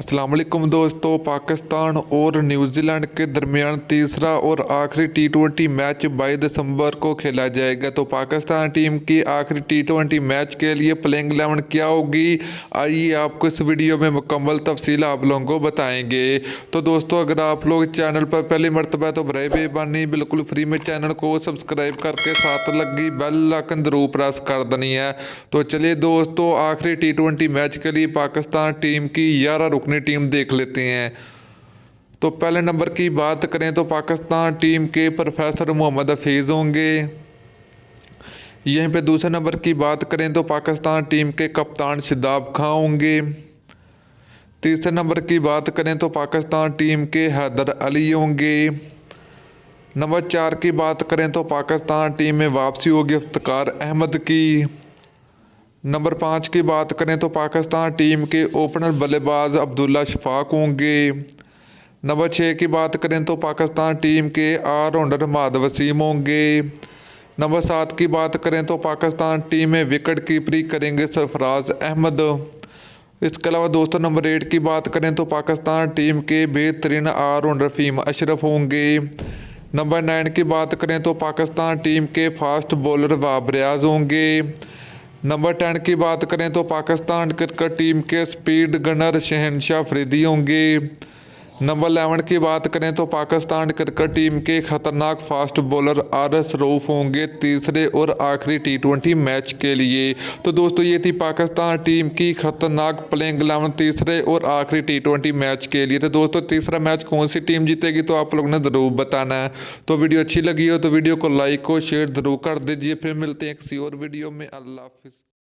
अस्सलाम वालेकुम दोस्तों। पाकिस्तान और न्यूजीलैंड के दरमियान तीसरा और आखिरी T20 मैच 22 दिसंबर को खेला जाएगा। तो पाकिस्तान टीम की आखिरी T20 मैच के लिए प्लेइंग 11 क्या होगी, आइए आपको इस वीडियो में मुकम्मल तफसील आप लोगों को बताएंगे। तो दोस्तों, अगर आप लोग चैनल पर पहली मरतबा तो बराए मेहरबानी बिल्कुल फ्री में चैनल को सब्सक्राइब करके साथ लगी बेल आइकन जरूर प्रेस कर देनी है। तो चलिए दोस्तों, आखिरी T20 मैच के लिए पाकिस्तान टीम की 11 रुकनी टीम देख लेते हैं। तो पहले नंबर की बात करें तो पाकिस्तान टीम के प्रोफेसर मोहम्मद हफीज़ होंगे। यहीं पे दूसरे नंबर की बात करें तो पाकिस्तान टीम के कप्तान शादाब खान होंगे। तीसरे नंबर की बात करें तो पाकिस्तान टीम के हैदर अली होंगे। नंबर 4 की बात करें तो पाकिस्तान टीम में वापसी होगी इफ्तिकार अहमद की। नंबर 5 की बात करें तो पाकिस्तान टीम के ओपनर बल्लेबाज अब्दुल्ला शफाक होंगे। नंबर 6 की बात करें तो पाकिस्तान टीम के ऑलराउंडर महमद वसीम होंगे। नंबर 7 की बात करें तो पाकिस्तान टीम में विकेट कीपरी करेंगे सरफराज अहमद। इसके अलावा दोस्तों, नंबर 8 की बात करें तो पाकिस्तान टीम के बेहतरीन ऑलराउंडर फहीम अशरफ होंगे। नंबर 9 की बात करें तो पाकिस्तान टीम के फास्ट बॉलर वहाब रियाज होंगे। नंबर 10 की बात करें तो पाकिस्तान क्रिकेट टीम के स्पीड गनर शहनशाह अफरीदी होंगे। नंबर 11 की बात करें तो पाकिस्तान क्रिकेट टीम के खतरनाक फास्ट बॉलर आरस रऊफ होंगे तीसरे और आखिरी T20 मैच के लिए। तो दोस्तों, ये थी पाकिस्तान टीम की खतरनाक प्लेइंग 11 तीसरे और आखिरी T20 मैच के लिए। तो दोस्तों, तीसरा मैच कौन सी टीम जीतेगी तो आप लोगों ने ज़रूर बताना है। तो वीडियो अच्छी लगी हो तो वीडियो को लाइक और शेयर ज़रूर कर दीजिए। फिर मिलते हैं किसी और वीडियो में। अल्लाह हाफिज़।